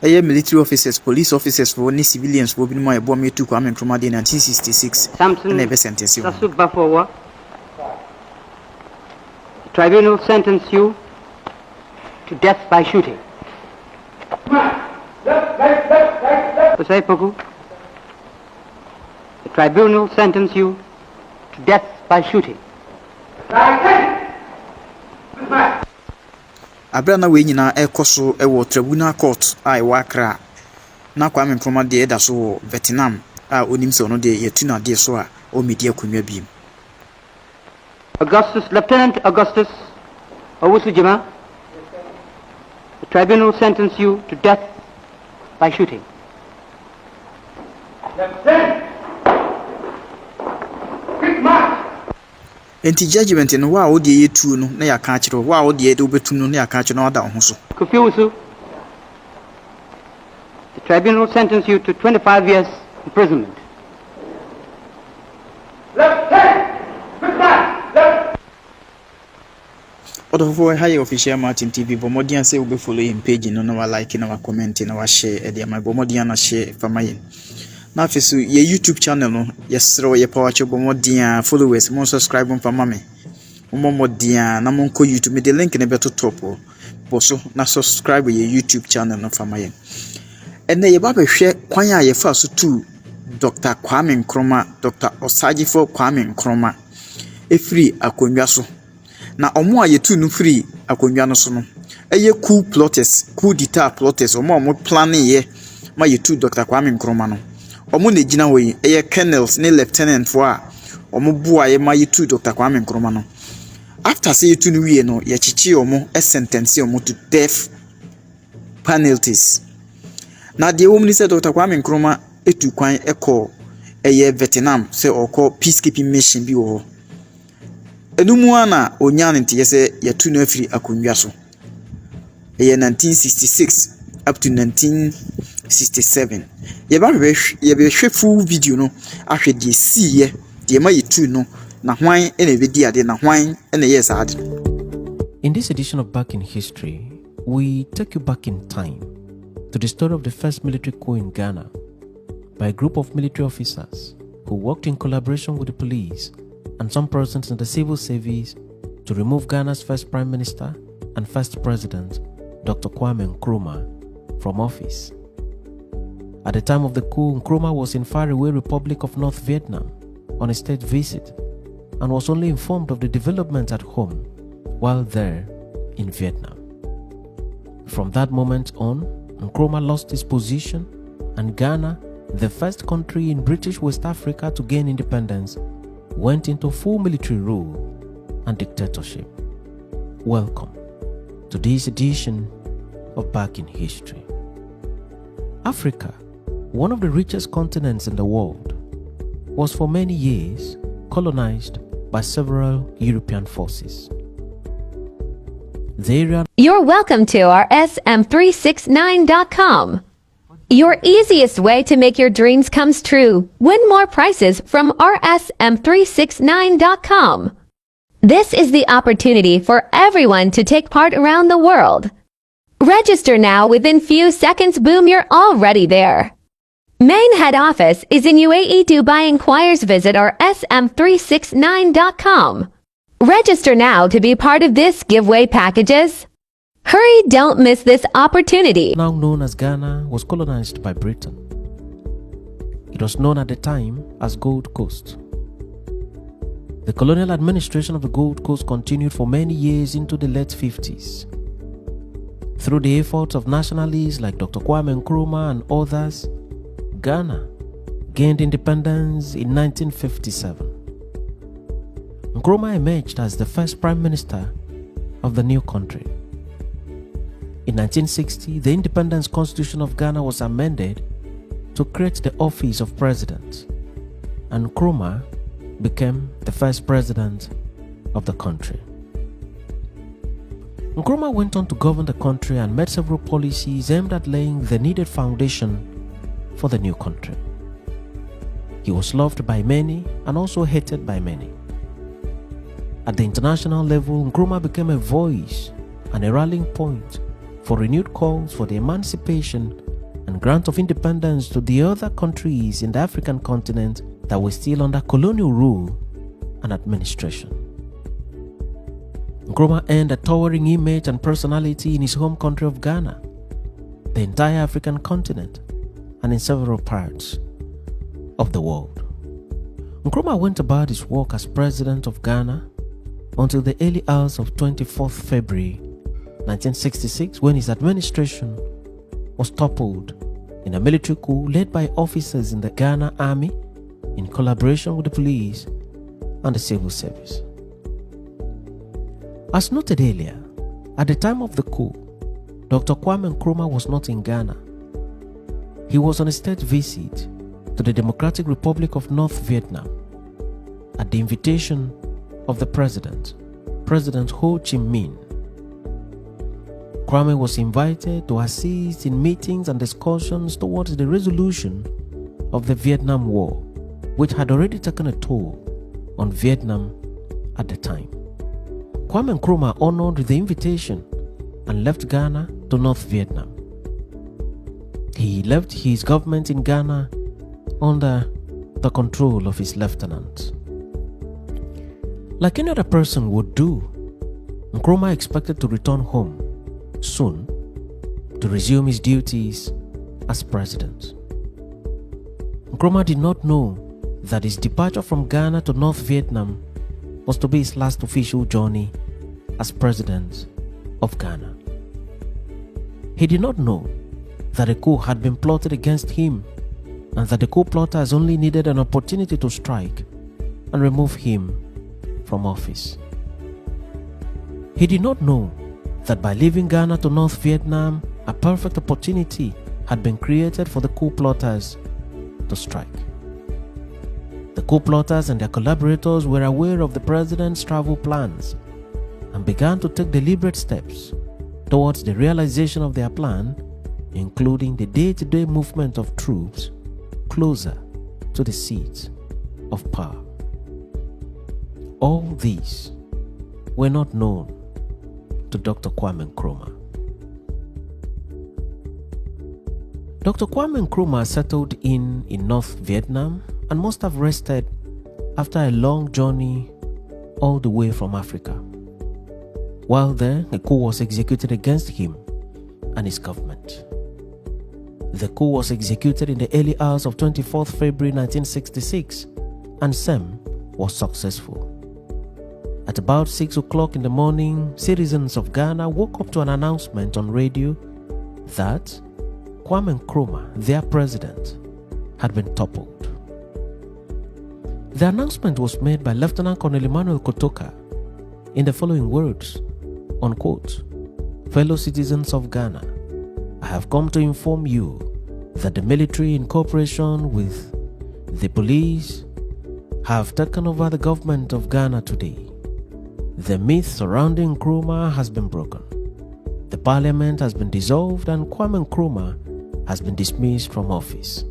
military officers, police officers for any civilians for being my bomb to Kwame Nkrumah in 1966. The tribunal sentenced you to death by shooting. The tribunal sentenced you to death by shooting. Abrana we nyina ekoso ewo tribunal court a ewa Accra na Kwame Nkrumah de eda so Vietnam a onim se ono de yetuna de so a o media kunwa bi Lieutenant Augustus Owusujima, the tribunal sentenced you to death by shooting. Enti judgment no wa o de yetu no na ya ka kire wa o de obetu no na ya ka kire no ada ho so Kufiusu, the tribunal sentenced you to 25 years imprisonment. Odofo high official Martin TV bomodian say we follow him page no na wa like na wa comment na wa share e de my bomodian na share famaye na fesu ye YouTube channel no yesro ye power cho bomodian followers mo subscribe on famame bomodian na monko YouTube me de link na beto top boso na subscribe ye YouTube channel no famaye ene ye ba behwe kwan a ye fa so tu Dr. Kwame Nkrumah Dr. Osagifo Kwame Nkrumah efri akonwa so na omo ayetu no free akonwa no so no eye coup d'etat plotters omo planning ye ma yetu Dr. Kwame Nkrumah no omo na gina hoyi eye colonels ne lieutenant for a omo bua ye ma yetu Dr. Kwame Nkrumah no after say yetu no wie no ye chichi omo sentence omo to death penalties na de omni say Dr. Kwame Nkrumah etu kwan eko eye Vietnam say oko peacekeeping mission bi wo enumu ana onyane nte yese yetu no afiri akonwa so eye 1966 up to 1967 ye be hwe full video no ahwe de siye de ma yetu no na hwan ene be di ade na hwan ene yes ade. In this edition of Back in History, we take you back in time to the story of the first military coup in Ghana by a group of military officers who worked in collaboration with the police and some persons in the civil service to remove Ghana's first Prime Minister and first President, Dr. Kwame Nkrumah, from office. At the time of the coup, Nkrumah was in faraway Republic of North Vietnam on a state visit and was only informed of the developments at home while there in Vietnam. From that moment on, Nkrumah lost his position and Ghana, the first country in British West Africa to gain independence, went into full military rule and dictatorship. Welcome to this edition of Back in History. Africa, one of the richest continents in the world, was for many years colonized by several European forces. You're welcome to our SM369.com. Your easiest way to make your dreams come true. Win more prizes from rsm369.com. This is the opportunity for everyone to take part around the world. Register now. Within few seconds, boom, you're already there. Main head office is in UAE, Dubai. Inquires visit our sm369.com. Register now to be part of this giveaway packages. Hurry, don't miss this opportunity. Now known as Ghana, was colonized by Britain. It was known at the time as Gold Coast. The colonial administration of the Gold Coast continued for many years into the late 50s. Through the efforts of nationalists like Dr. Kwame Nkrumah and others, Ghana gained independence in 1957. Nkrumah emerged as the first prime minister of the new country. In 1960, the Independence Constitution of Ghana was amended to create the office of president, and Nkrumah became the first president of the country. Nkrumah went on to govern the country and made several policies aimed at laying the needed foundation for the new country. He was loved by many and also hated by many. At the international level, Nkrumah became a voice and a rallying point for renewed calls for the emancipation and grant of independence to the other countries in the African continent that were still under colonial rule and administration. Nkrumah earned a towering image and personality in his home country of Ghana, the entire African continent, and in several parts of the world. Nkrumah went about his work as president of Ghana until the early hours of 24th February 1966, when his administration was toppled in a military coup led by officers in the Ghana Army in collaboration with the police and the civil service. As noted earlier, at the time of the coup, Dr. Kwame Nkrumah was not in Ghana. He was on a state visit to the Democratic Republic of North Vietnam at the invitation of the President Ho Chi Minh. Kwame was invited to assist in meetings and discussions towards the resolution of the Vietnam War, which had already taken a toll on Vietnam at the time. Kwame Nkrumah honored the invitation and left Ghana to North Vietnam. He left his government in Ghana under the control of his lieutenant. Like any other person would do, Nkrumah expected to return home soon to resume his duties as president. Nkrumah did not know that his departure from Ghana to North Vietnam was to be his last official journey as president of Ghana. He did not know that a coup had been plotted against him and that the coup plotters only needed an opportunity to strike and remove him from office. He did not know that by leaving Ghana to North Vietnam, a perfect opportunity had been created for the coup plotters to strike. The coup plotters and their collaborators were aware of the president's travel plans and began to take deliberate steps towards the realization of their plan, including the day-to-day movement of troops closer to the seats of power. All these were not known to Dr. Kwame Nkrumah. Dr. Kwame Nkrumah settled in North Vietnam and must have rested after a long journey all the way from Africa. While there, a coup was executed against him and his government. The coup was executed in the early hours of 24th February 1966, and SEM was successful. At about 6 o'clock in the morning, citizens of Ghana woke up to an announcement on radio that Kwame Nkrumah, their president, had been toppled. The announcement was made by Lieutenant Colonel Emmanuel Kotoka in the following words, unquote, "Fellow citizens of Ghana, I have come to inform you that the military in cooperation with the police have taken over the government of Ghana today. The myth surrounding Nkrumah has been broken. The parliament has been dissolved and Kwame Nkrumah has been dismissed from office.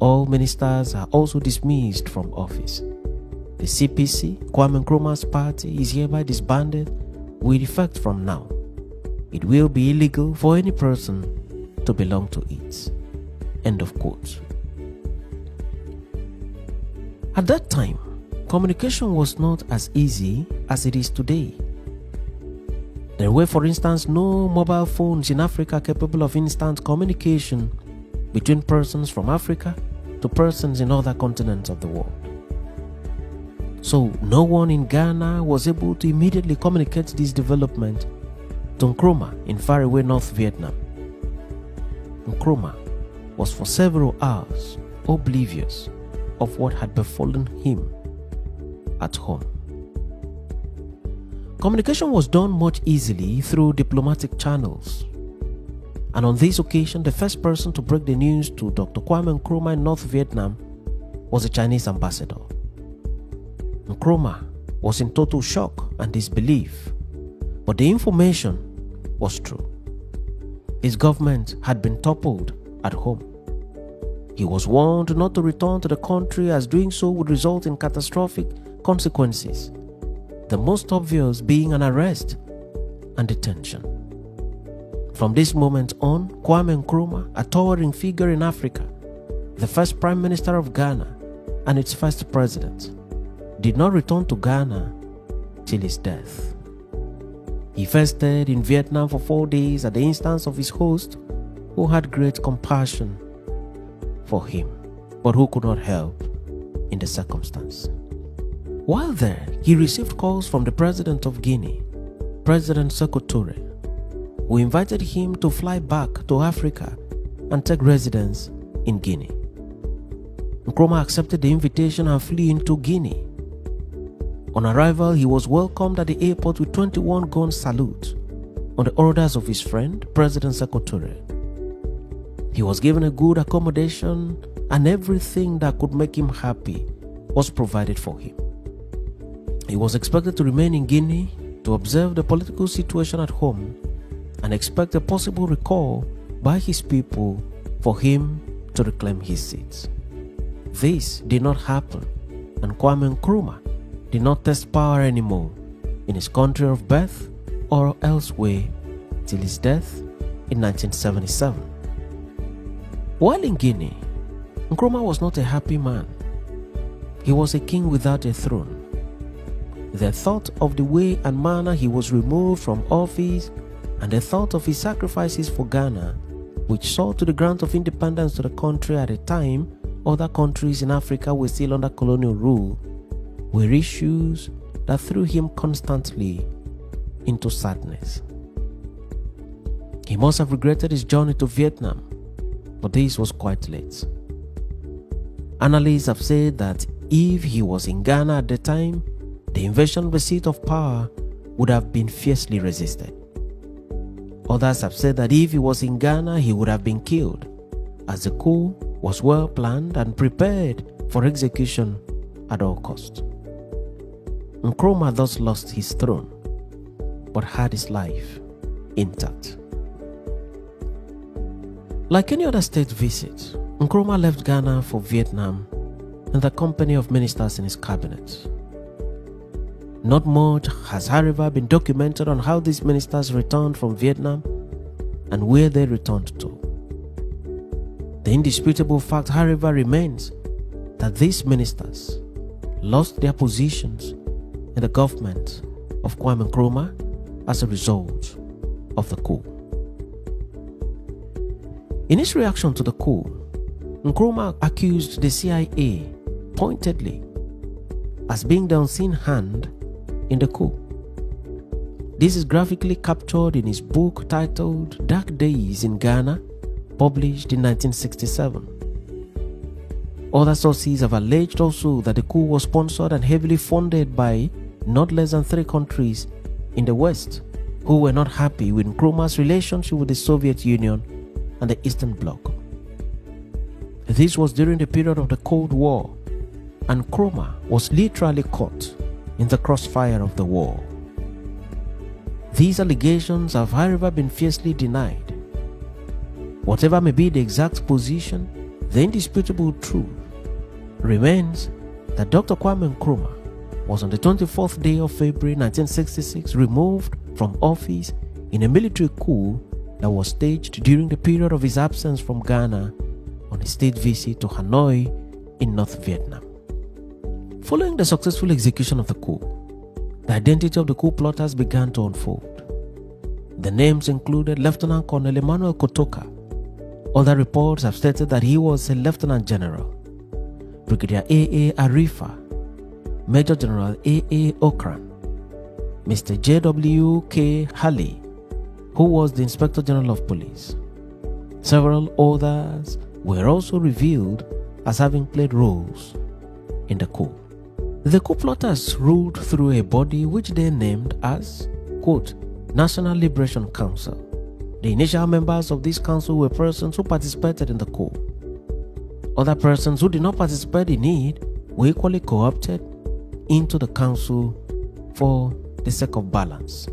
All ministers are also dismissed from office. The CPC, Kwame Nkrumah's party, is hereby disbanded with effect from now. It will be illegal for any person to belong to it." End of quote. At that time, communication was not as easy as it is today. There were, for instance, no mobile phones in Africa capable of instant communication between persons from Africa to persons in other continents of the world. So no one in Ghana was able to immediately communicate this development to Nkrumah in faraway North Vietnam. Nkrumah was for several hours oblivious of what had befallen him at home. Communication was done much easily through diplomatic channels, and on this occasion the first person to break the news to Dr. Kwame Nkrumah in North Vietnam was the Chinese ambassador. Nkrumah was in total shock and disbelief, but the information was true. His government had been toppled at home. He was warned not to return to the country, as doing so would result in catastrophic consequences, the most obvious being an arrest and detention. From this moment on, Kwame Nkrumah, a towering figure in Africa, the first Prime Minister of Ghana and its first president, did not return to Ghana till his death. He first stayed in Vietnam for 4 days at the instance of his host, who had great compassion for him, but who could not help in the circumstance. While there, he received calls from the President of Guinea, President Sékou Touré, who invited him to fly back to Africa and take residence in Guinea. Nkrumah accepted the invitation and flew into Guinea. On arrival, he was welcomed at the airport with 21-gun salute on the orders of his friend, President Sékou Touré. He was given a good accommodation, and everything that could make him happy was provided for him. He was expected to remain in Guinea to observe the political situation at home and expect a possible recall by his people for him to reclaim his seat. This did not happen, and Kwame Nkrumah did not test power anymore in his country of birth or elsewhere till his death in 1977. While in Guinea, Nkrumah was not a happy man. He was a king without a throne. The thought of the way and manner he was removed from office and the thought of his sacrifices for Ghana, which saw to the grant of independence to the country at a time other countries in Africa were still under colonial rule, were issues that threw him constantly into sadness. He must have regretted his journey to Vietnam, but this was quite late. Analysts have said that if he was in Ghana at the time, the invasion of the seat of power would have been fiercely resisted. Others have said that if he was in Ghana, he would have been killed, as the coup was well planned and prepared for execution at all costs. Nkrumah thus lost his throne, but had his life intact. Like any other state visit, Nkrumah left Ghana for Vietnam in the company of ministers in his cabinet. Not much has, however, been documented on how these ministers returned from Vietnam and where they returned to. The indisputable fact, however, remains that these ministers lost their positions in the government of Kwame Nkrumah as a result of the coup. In his reaction to the coup, Nkrumah accused the CIA pointedly as being the unseen hand in the coup. This is graphically captured in his book titled Dark Days in Ghana, published in 1967. Other sources have alleged also that the coup was sponsored and heavily funded by not less than 3 countries in the West who were not happy with Nkrumah's relationship with the Soviet Union and the Eastern Bloc. This was during the period of the Cold War, and Nkrumah was literally caught in the crossfire of the war. These allegations have, however, been fiercely denied. Whatever may be the exact position, the indisputable truth remains that Dr. Kwame Nkrumah was on the 24th day of February 1966 removed from office in a military coup that was staged during the period of his absence from Ghana on a state visit to Hanoi in North Vietnam. Following the successful execution of the coup, the identity of the coup plotters began to unfold. The names included Lieutenant Colonel Emmanuel Kotoka. Other reports have stated that he was a Lieutenant General, Brigadier A.A. Arifa, Major General A.A. Okran, Mr. J.W.K. Halley, who was the Inspector General of Police. Several others were also revealed as having played roles in the coup. The coup plotters ruled through a body which they named as, quote, National Liberation Council. The initial members of this council were persons who participated in the coup. Other persons who did not participate in it were equally co-opted into the council for the sake of balance.